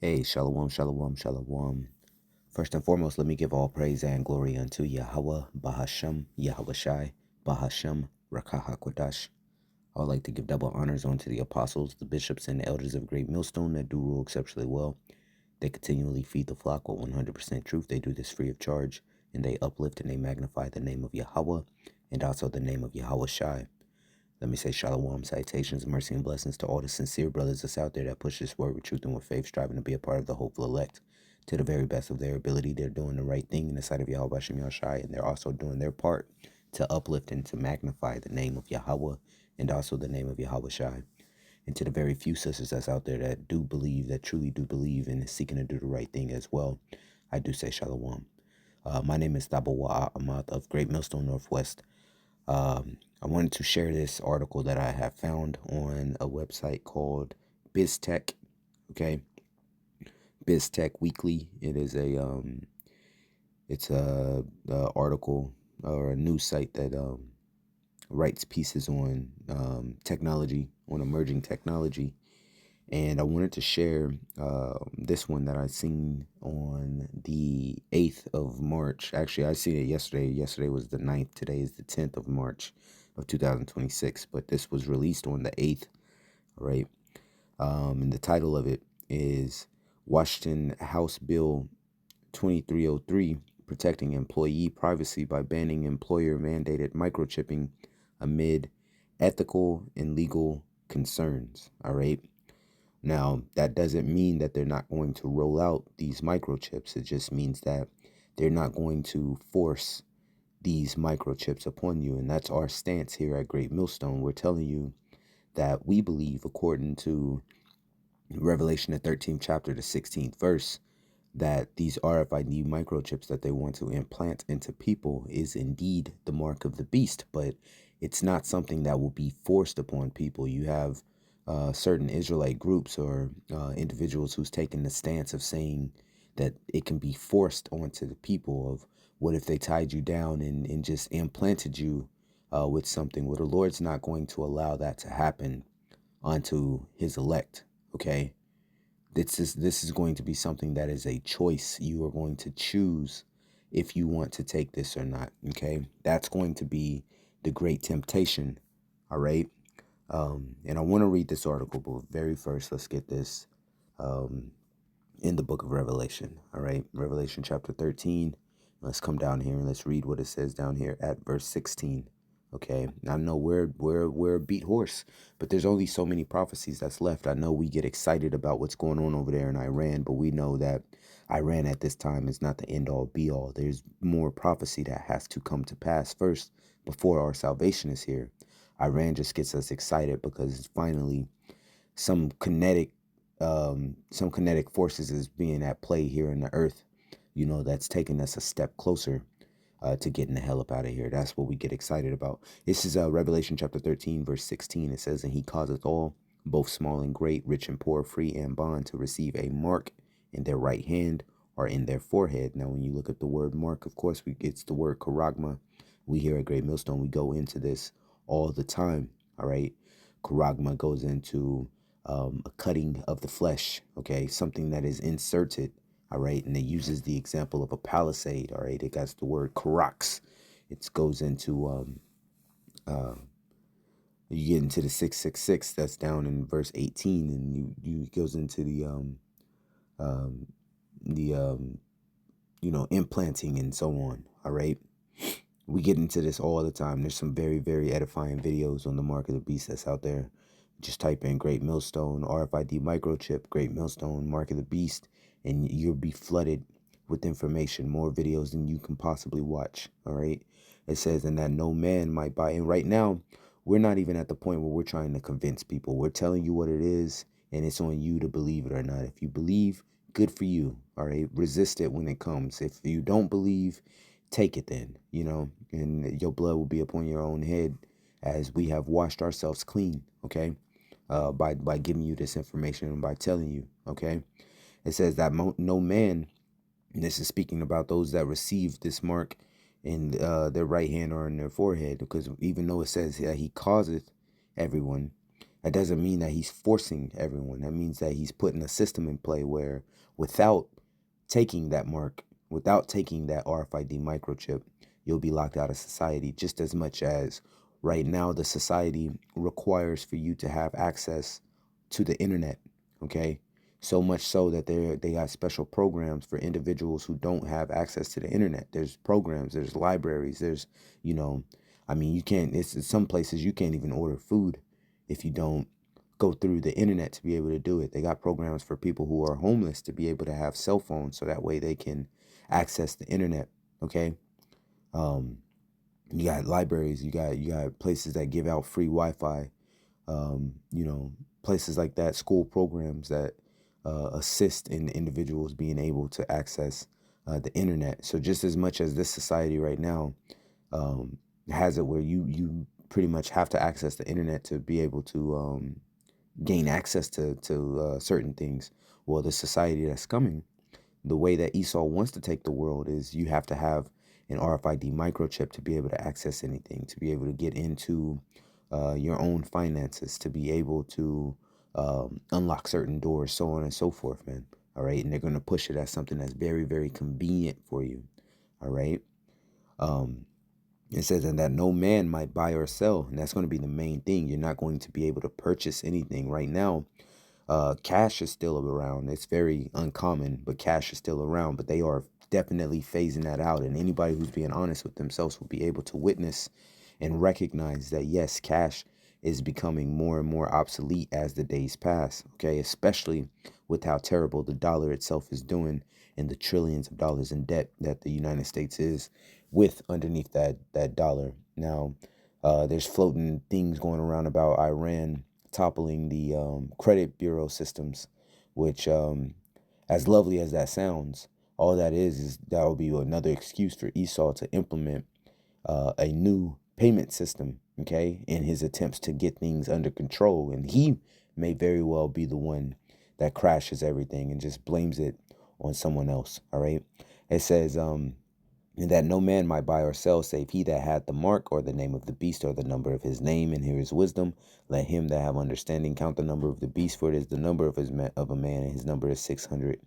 Hey, shalom, shalom, shalom. First and foremost, let me give all praise and glory unto Yahweh, Bahashem, Yahweh Shai, Bahashem, Rakaha Kodash. I would like to give double honors unto the apostles, the bishops, and the elders of Great Millstone that do rule exceptionally well. They continually feed the flock with 100% truth. They do this free of charge, and they uplift and they magnify the name of Yahweh and also the name of Yahweh Shai. Let me say shalom, salutations, mercy, and blessings to all the sincere brothers that's out there that push this word with truth and with faith, striving to be a part of the hopeful elect. To the very best of their ability, they're doing the right thing in the sight of Yahweh Shem Yahshai, and they're also doing their part to uplift and to magnify the name of Yahweh and also the name of Yahweh Shai. And to the very few sisters that's out there that do believe, that truly do believe and is seeking to do the right thing as well, I do say shalom. My name is M.O.T.B of Great Millstone Northwest. I wanted to share this article that I have found on a website called BizTech. Okay, BizTech Weekly. It is a article or a news site that writes pieces on technology, on emerging technology. And I wanted to share this one that I seen on the 8th of March. Actually, I seen it yesterday. Yesterday was the 9th. Today is the 10th of March of 2026. But this was released on the 8th, right? And the title of it is Washington House Bill 2303, Protecting Employee Privacy by Banning Employer-Mandated Microchipping Amid Ethical and Legal Concerns, all right? Now, that doesn't mean that they're not going to roll out these microchips. It just means that they're not going to force these microchips upon you. And that's our stance here at Great Millstone. We're telling you that we believe, according to Revelation, the 13th chapter, the 16th verse, that these RFID microchips that they want to implant into people is indeed the mark of the beast, but it's not something that will be forced upon people. You have certain Israelite groups or individuals who's taken the stance of saying that it can be forced onto the people. Of what if they tied you down and just implanted you with something? Well, the Lord's not going to allow that to happen onto his elect, okay? This is going to be something that is a choice. You are going to choose if you want to take this or not, okay? That's going to be the great temptation, all right? And I want to read this article, but very first, let's get this in the book of Revelation, all right? Revelation chapter 13. Let's come down here and let's read what it says down here at verse 16. Okay, I know we're a beat horse, but there's only so many prophecies that's left. I know we get excited about what's going on over there in Iran, but we know that Iran at this time is not the end all be all. There's more prophecy that has to come to pass first before our salvation is here. Iran just gets us excited because finally some kinetic forces is being at play here in the earth, you know, that's taking us a step closer to getting the hell up out of here. That's what we get excited about. This is Revelation chapter 13, verse 16. It says, and he causeth all, both small and great, rich and poor, free and bond, to receive a mark in their right hand or in their forehead. Now, when you look at the word mark, of course, it's the word charagma. We here at Great Millstone, we go into this all the time, all right? Charagma goes into a cutting of the flesh, okay? Something that is inserted, all right? And it uses the example of a palisade, all right? It got the word karax. It goes into, you get into the 666, that's down in verse 18, and you goes into implanting and so on, all right? We get into this all the time. There's some very, very edifying videos on the mark of the beast that's out there. Just type in Great Millstone, RFID microchip, Great Millstone, mark of the beast, and you'll be flooded with information, more videos than you can possibly watch, all right? It says, and that no man might buy. And right now, we're not even at the point where we're trying to convince people. We're telling you what it is, and it's on you to believe it or not. If you believe, good for you, all right? Resist it when it comes. If you don't believe, take it then, you know, and your blood will be upon your own head as we have washed ourselves clean, okay, by giving you this information and by telling you, okay. It says that no man, and this is speaking about those that receive this mark in their right hand or in their forehead, because even though it says that he causeth everyone, That doesn't mean that he's forcing everyone. That means that he's putting a system in play where without taking that mark, without taking that RFID microchip, you'll be locked out of society just as much as right now the society requires for you to have access to the internet, okay? So much so that they got special programs for individuals who don't have access to the internet. There's programs, there's libraries, there's, you know, I mean, you can't, it's in some places you can't even order food if you don't go through the internet to be able to do it. They got programs for people who are homeless to be able to have cell phones so that way they can access the internet. Okay. Um, you got libraries, you got places that give out free Wi-Fi, you know, places like that, school programs that assist in individuals being able to access the internet. So just as much as this society right now um, has it where you pretty much have to access the internet to be able to gain access to certain things. Well, the society that's coming, the way that Esau wants to take the world is you have to have an RFID microchip to be able to access anything, to be able to get into your own finances, to be able to unlock certain doors, so on and so forth, man. All right. And they're going to push it as something that's very, very convenient for you. All right. Um, it says and that no man might buy or sell. And that's going to be the main thing. You're not going to be able to purchase anything right now. Cash is still around. It's very uncommon, but cash is still around. But they are definitely phasing that out. And anybody who's being honest with themselves will be able to witness and recognize that, yes, cash is becoming more and more obsolete as the days pass. Okay. Especially with how terrible the dollar itself is doing and the trillions of dollars in debt that the United States is with underneath that dollar. Now, there's floating things going around about Iran toppling the credit bureau systems, which, as lovely as that sounds, all that is that will be another excuse for Esau to implement a new payment system, okay, in his attempts to get things under control. And he may very well be the one that crashes everything and just blames it on someone else, all right? It says, and that no man might buy or sell save he that had the mark or the name of the beast or the number of his name, and here is wisdom. Let him that have understanding count the number of the beast, for it is the number of of a man, and his number is 600,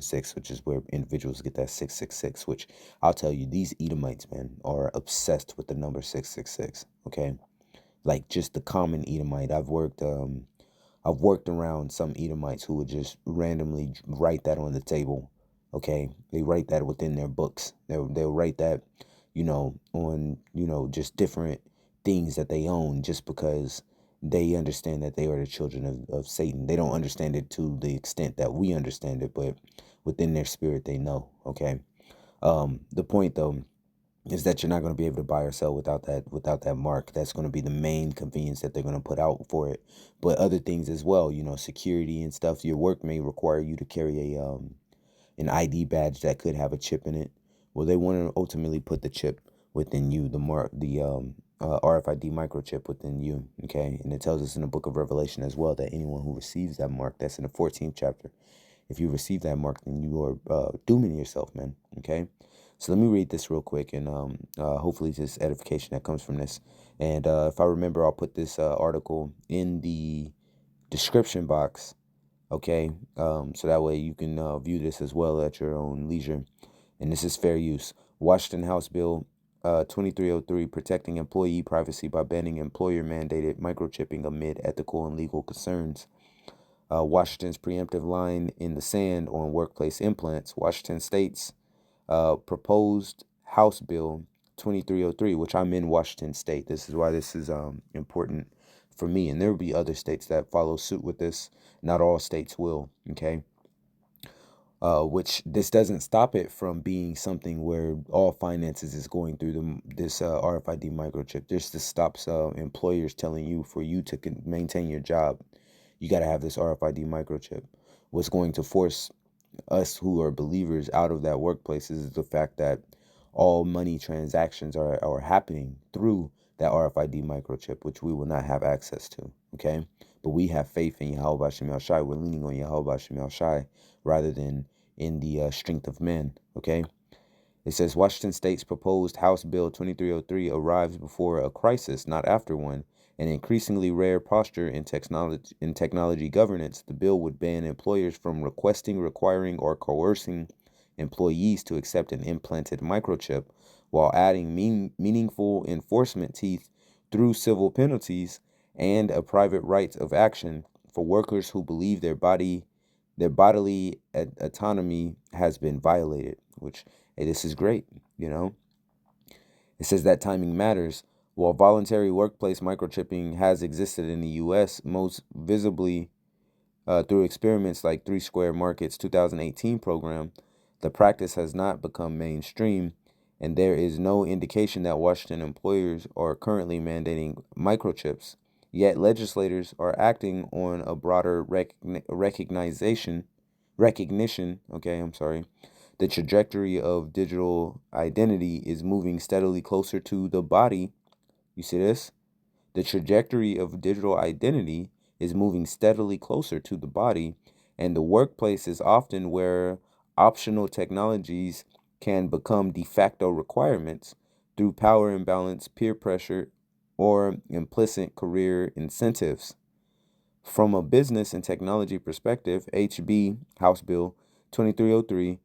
6, which is where individuals get that 666. Which I'll tell you, these Edomites, man, are obsessed with the number 666. Okay, like just the common Edomite. I've worked around some Edomites who would just randomly write that on the table. Okay, they write that within their books. They'll write that, on just different things that they own, just because they understand that they are the children of Satan. They don't understand it to the extent that we understand it, but within their spirit they know. Okay. The point though is that you're not going to be able to buy or sell without that mark. That's going to be the main convenience that they're going to put out for it. But other things as well, security and stuff. Your work may require you to carry a an ID badge that could have a chip in it. Well, they want to ultimately put the chip within you, the RFID microchip within you. Okay, and it tells us in the book of Revelation as well that anyone who receives that mark, that's in the 14th chapter. If you receive that mark, then you are dooming yourself, man. Okay. So let me read this real quick, and hopefully this edification that comes from this. And if I remember, I'll put this article in the description box, okay? So that way you can view this as well at your own leisure. And this is fair use. Washington House Bill 2303, protecting employee privacy by banning employer-mandated microchipping amid ethical and legal concerns. Washington's preemptive line in the sand on workplace implants. Washington State's proposed House Bill 2303, which I'm in Washington State. This is why this is important for me. And there will be other states that follow suit with this. Not all states will, okay? Which this doesn't stop it from being something where all finances is going through this RFID microchip. This just stops employers telling you for you to maintain your job, you got to have this RFID microchip. What's going to force us who are believers out of that workplace is the fact that all money transactions are happening through that RFID microchip, which we will not have access to. Okay. But we have faith in Yahweh Shem Shai. We're leaning on Yahweh Shem Shai rather than in the strength of men. Okay. It says Washington State's proposed House Bill 2303 arrives before a crisis, not after one, an increasingly rare posture in technology governance. The bill would ban employers from requesting, requiring, or coercing employees to accept an implanted microchip, while adding meaningful enforcement teeth through civil penalties and a private right of action for workers who believe their bodily autonomy has been violated. Which, hey, this is great, you know. It says that timing matters. While voluntary workplace microchipping has existed in the U.S., most visibly through experiments like Three Square Market's 2018 program, the practice has not become mainstream, and there is no indication that Washington employers are currently mandating microchips. Yet legislators are acting on a broader recognition. Okay, I'm sorry. The trajectory of digital identity is moving steadily closer to the body. You see this? The trajectory of digital identity is moving steadily closer to the body, and the workplace is often where optional technologies can become de facto requirements through power imbalance, peer pressure, or implicit career incentives. From a business and technology perspective, HB, House Bill 2303,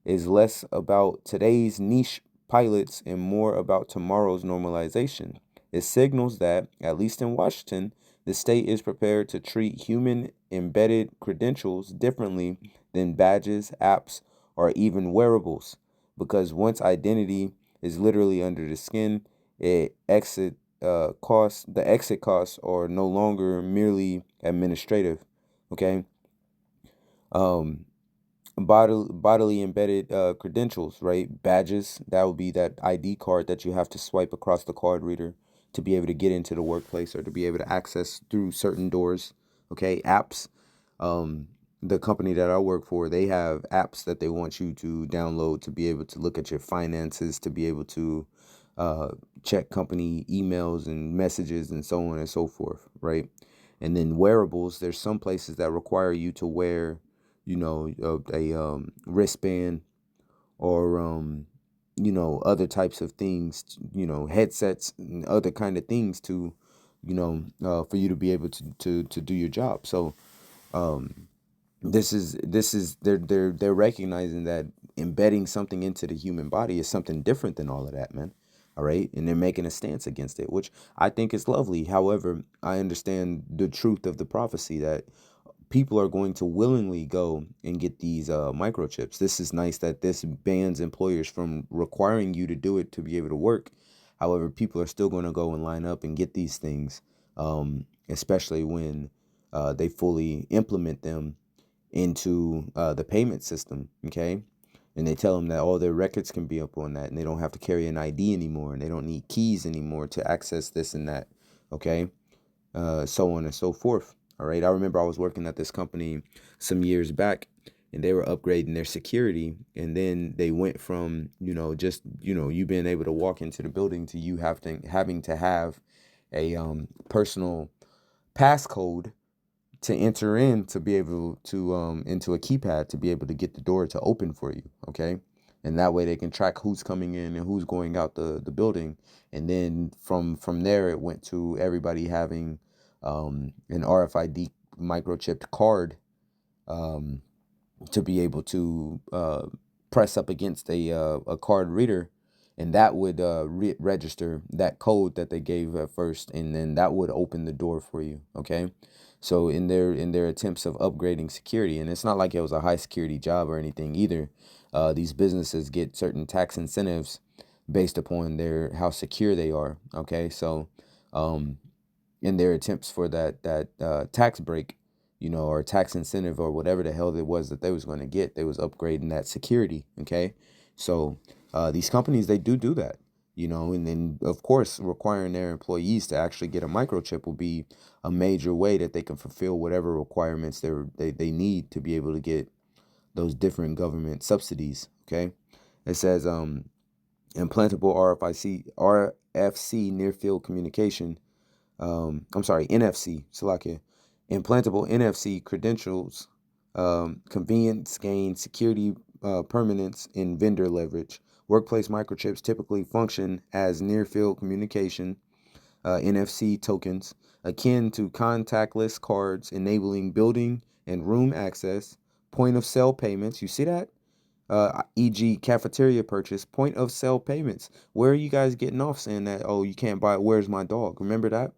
is less about today's niche pilots and more about tomorrow's normalization. It signals that, at least in Washington, the state is prepared to treat human embedded credentials differently than badges, apps, or even wearables. Because once identity is literally under the skin, it the exit costs are no longer merely administrative. Okay. Um, bodily embedded credentials, right? Badges, that would be that ID card that you have to swipe across the card reader to be able to get into the workplace or to be able to access through certain doors. Okay. Apps. Um, the company that I work for, they have apps that they want you to download to be able to look at your finances, to be able to uh, check company emails and messages and so on and so forth, right? And then wearables, there's some places that require you to wear, a wristband or other types of things, headsets and other kind of things to, for you to be able to do your job. So um, this is they're recognizing that embedding something into the human body is something different than all of that, man. All right, and they're making a stance against it, which I think is lovely. However, I understand the truth of the prophecy that people are going to willingly go and get these microchips. This is nice that this bans employers from requiring you to do it to be able to work. However, people are still going to go and line up and get these things, especially when they fully implement them into the payment system. Okay. And they tell them that all their records can be up on that and they don't have to carry an ID anymore and they don't need keys anymore to access this and that. Okay. So on and so forth. All right. I remember I was working at this company some years back and they were upgrading their security. And then they went from, just, you being able to walk into the building to you having to have a personal passcode to enter in to be able to into a keypad to be able to get the door to open for you. Okay. And that way they can track who's coming in and who's going out the building. And then from there it went to everybody having an RFID microchipped card um, to be able to press up against a card reader, and that would register that code that they gave at first, and then that would open the door for you. Okay, so in their attempts of upgrading security, and it's not like it was a high security job or anything either. These businesses get certain tax incentives based upon their how secure they are. Okay, so um, in their attempts for that tax break, or tax incentive or whatever the hell it was that they was going to get, they was upgrading that security. Okay, so these companies they do that, and then of course requiring their employees to actually get a microchip will be a major way that they can fulfill whatever requirements they need to be able to get those different government subsidies. Okay, it says implantable RFC near field communication, I'm sorry, NFC, Salakia, implantable NFC credentials, convenience gain, security permanence, and vendor leverage. Workplace microchips typically function as near field communication NFC tokens, akin to contactless cards, enabling building and room access, point of sale payments. You see that? E.g., cafeteria purchase, point of sale payments. Where are you guys getting off saying that? Oh, you can't buy. Where's my dog? Remember that?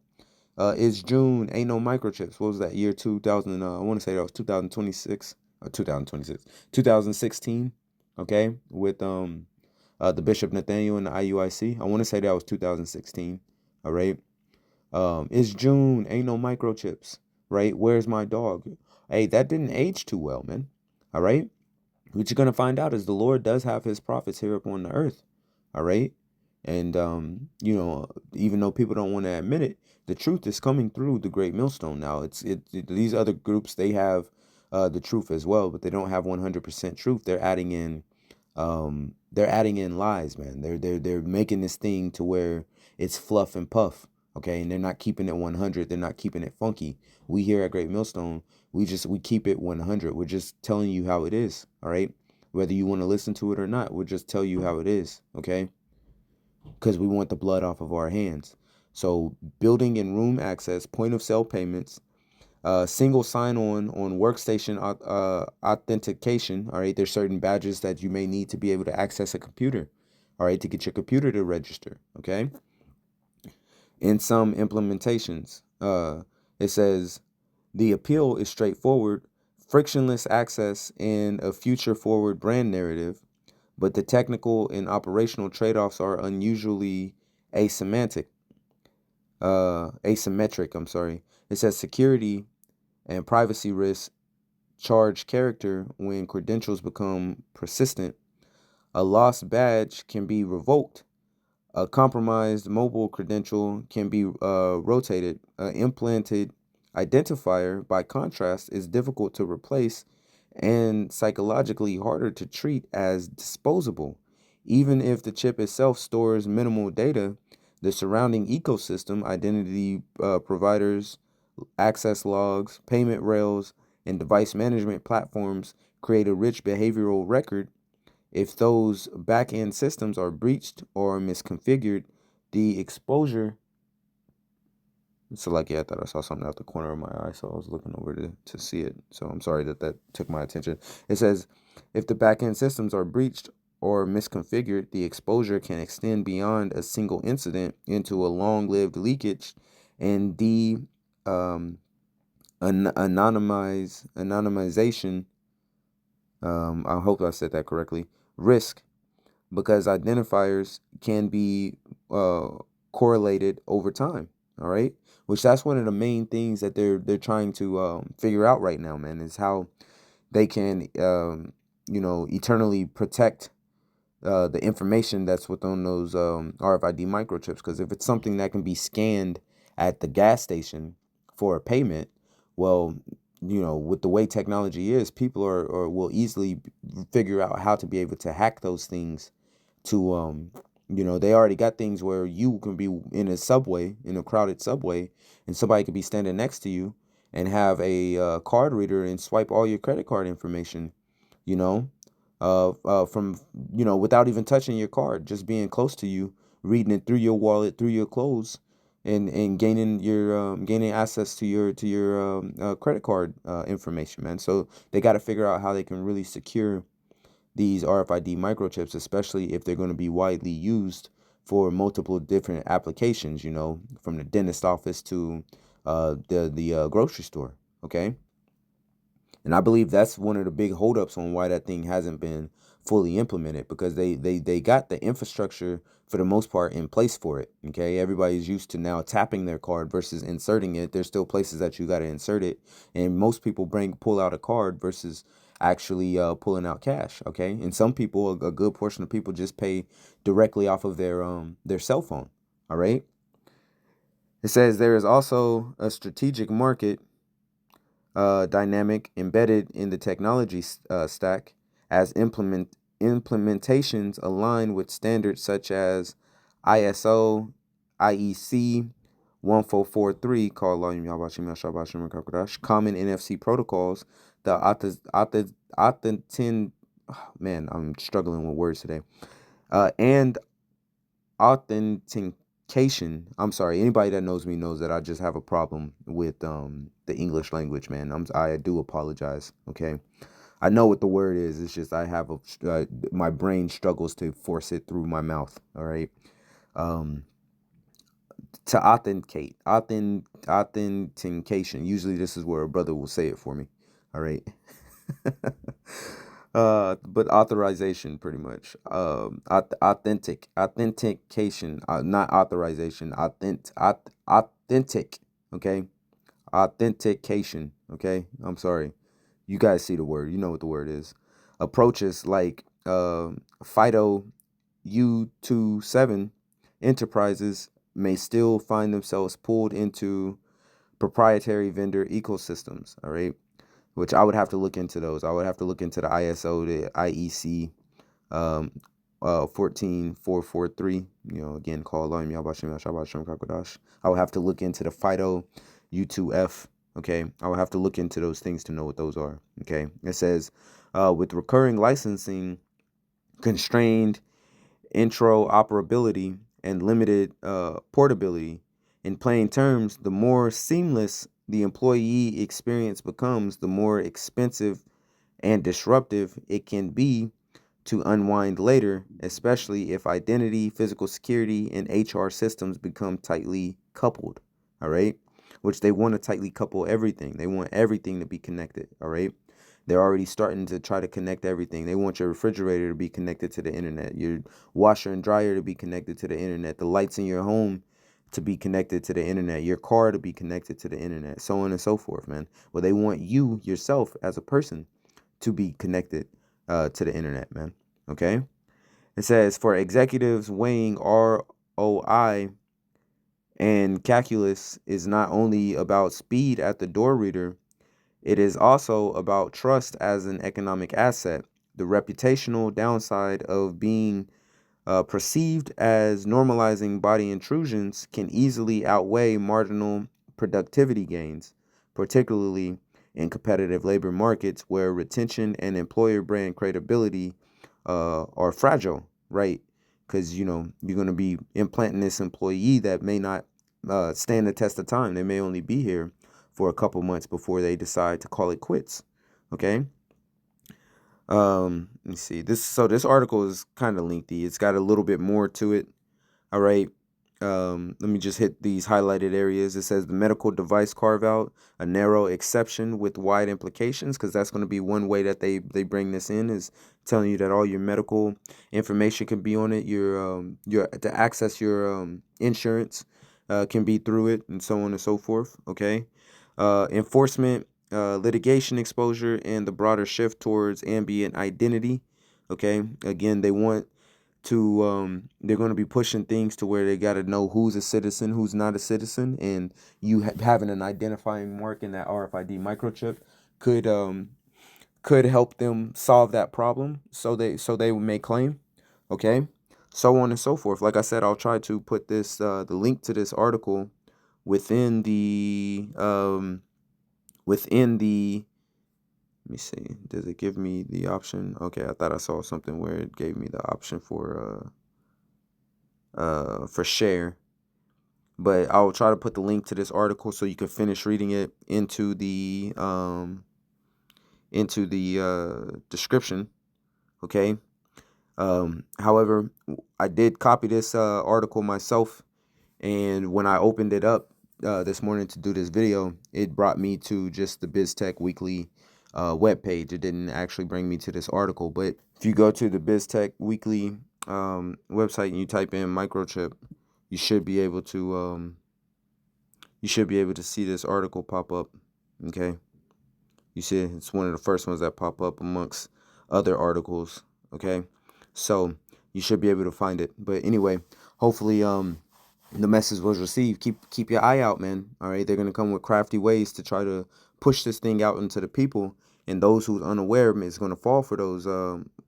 It's June. Ain't no microchips. What was that year? 2000. I want to say that was 2026 or 2026, 2016. Okay, with the Bishop Nathaniel and the IUIC. I want to say that was 2016. All right. It's June. Ain't no microchips. Right. Where's my dog? Hey, that didn't age too well, man. All right. What you're gonna find out is the Lord does have His prophets here upon the earth. All right. And even though people don't want to admit it, the truth is coming through the great millstone now. These other groups, they have the truth as well, but they don't have 100% truth. They're adding in lies, man. They're making this thing to where it's fluff and puff, okay? And they're not keeping it 100. They're not keeping it funky. We here at Great Millstone, we keep it 100. We're just telling you how it is, all right? Whether you want to listen to it or not, we'll just tell you how it is, okay? Because we want the blood off of our hands. So building and room access, point of sale payments, single sign-on workstation authentication. All right, there's certain badges that you may need to be able to access a computer. All right, to get your computer to register. Okay. In some implementations, it says the appeal is straightforward, frictionless access, and a future-forward brand narrative, but the technical and operational trade-offs are unusually asemantic. Asymmetric. I'm sorry. It says security and privacy risks charge character when credentials become persistent. A lost badge can be revoked. A compromised mobile credential can be rotated. An implanted identifier, by contrast, is difficult to replace and psychologically harder to treat as disposable. Even if the chip itself stores minimal data, the surrounding ecosystem, identity providers, access logs, payment rails, and device management platforms create a rich behavioral record. If those back-end systems are breached or misconfigured, the exposure. So like, yeah, I thought I saw something out the corner of my eye, so I was looking over to see it. So I'm sorry that took my attention. It says, if the back-end systems are breached or misconfigured, the exposure can extend beyond a single incident into a long-lived leakage and um, anonymization. I hope I said that correctly. Risk, because identifiers can be uh, correlated over time. All right, which that's one of the main things that they're trying to figure out right now, man, is how they can eternally protect the information that's within those RFID microchips. Because if it's something that can be scanned at the gas station for a payment, well, with the way technology is, people are will easily figure out how to be able to hack those things to they already got things where you can be in a subway, in a crowded subway, and somebody could be standing next to you and have a card reader and swipe all your credit card information, you know, from without even touching your card, just being close to you, reading it through your wallet, through your clothes, and gaining access to your credit card information, man. So they got to figure out how they can really secure these RFID microchips, especially if they're going to be widely used for multiple different applications, from the dentist office to the grocery store. Okay. And I believe that's one of the big holdups on why that thing hasn't been fully implemented, because they got the infrastructure for the most part in place for it. Okay. Everybody's used to now tapping their card versus inserting it. There's still places that you got to insert it. And most people pull out a card versus actually pulling out cash. Okay. And some people, a good portion of people, just pay directly off of their cell phone. All right. It says there is also a strategic market dynamic embedded in the technology stack as implementations align with standards such as ISO, IEC 1443, called Common NFC protocols, the authentic, man, I'm struggling with words today, and authentic I'm sorry, anybody that knows me knows that I just have a problem with the English language, man. I do apologize. Okay, I know what the word is. It's just I have my brain struggles to force it through my mouth. All right. Um, to authentication. Usually, this is where a brother will say it for me. All right. But authorization, pretty much. Authentication, not authorization. Authentic. Okay, authentication. Okay, I'm sorry. You guys see the word. You know what the word is. Approaches like Fido U27 enterprises may still find themselves pulled into proprietary vendor ecosystems. All right, which I would have to look into those. I would have to look into the ISO, the IEC, 14443. You know, again, call Elohim Yahbashim Yahshabashim Kakodash. I would have to look into the FIDO U2F. Okay, I would have to look into those things to know what those are. Okay, it says with recurring licensing, constrained interoperability, and limited portability. In plain terms, the more seamless the employee experience becomes, the more expensive and disruptive it can be to unwind later, especially if identity, physical security, and HR systems become tightly coupled. All right. Which they want to tightly couple everything. They want everything to be connected. All right. They're already starting to try to connect everything. They want your refrigerator to be connected to the internet, your washer and dryer to be connected to the internet, the lights in your home to be connected to the internet, your car to be connected to the internet, so on and so forth, man. Well, they want you yourself as a person to be connected to the internet, man. Okay. It says for executives weighing ROI and calculus is not only about speed at the door reader, it is also about trust as an economic asset. The reputational downside of being perceived as normalizing body intrusions can easily outweigh marginal productivity gains, particularly in competitive labor markets where retention and employer brand credibility are fragile, right? Because you're going to be implanting this employee that may not stand the test of time. They may only be here for a couple months before they decide to call it quits. Okay. Let me see. This article is kind of lengthy. It's got a little bit more to it. All right. Let me just hit these highlighted areas. It says the medical device carve out, a narrow exception with wide implications, because that's going to be one way that they bring this in, is telling you that all your medical information can be on it. Your to access your insurance can be through it, and so on and so forth. Okay. Enforcement, litigation exposure, and the broader shift towards ambient identity. Okay. Again, they're going to be pushing things to where they got to know who's a citizen, who's not a citizen, and you having an identifying mark in that RFID microchip could help them solve that problem. So they may claim. Okay, so on and so forth. Like I said, I'll try to put the link to this article within the let me see. Does it give me the option? Okay, I thought I saw something where it gave me the option for share, but I'll try to put the link to this article so you can finish reading it into the description. Okay. However, I did copy this article myself, and when I opened it up this morning to do this video, it brought me to just the BizTech Weekly webpage. It didn't actually bring me to this article, but if you go to the BizTech Weekly website and you type in microchip, you should be able to see this article pop up. Okay, you see it's one of the first ones that pop up amongst other articles. Okay, so you should be able to find it. But anyway, hopefully the message was received. Keep your eye out, man. All right, they're gonna come with crafty ways to try to push this thing out into the people, and those who's unaware is gonna fall for those.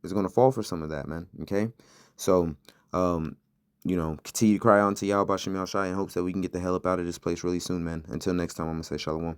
Is gonna fall for some of that, man. Okay, so continue to cry on to Yahweh Bashem Yahshai in hopes that we can get the hell up out of this place really soon, man. Until next time, I'm gonna say shalom.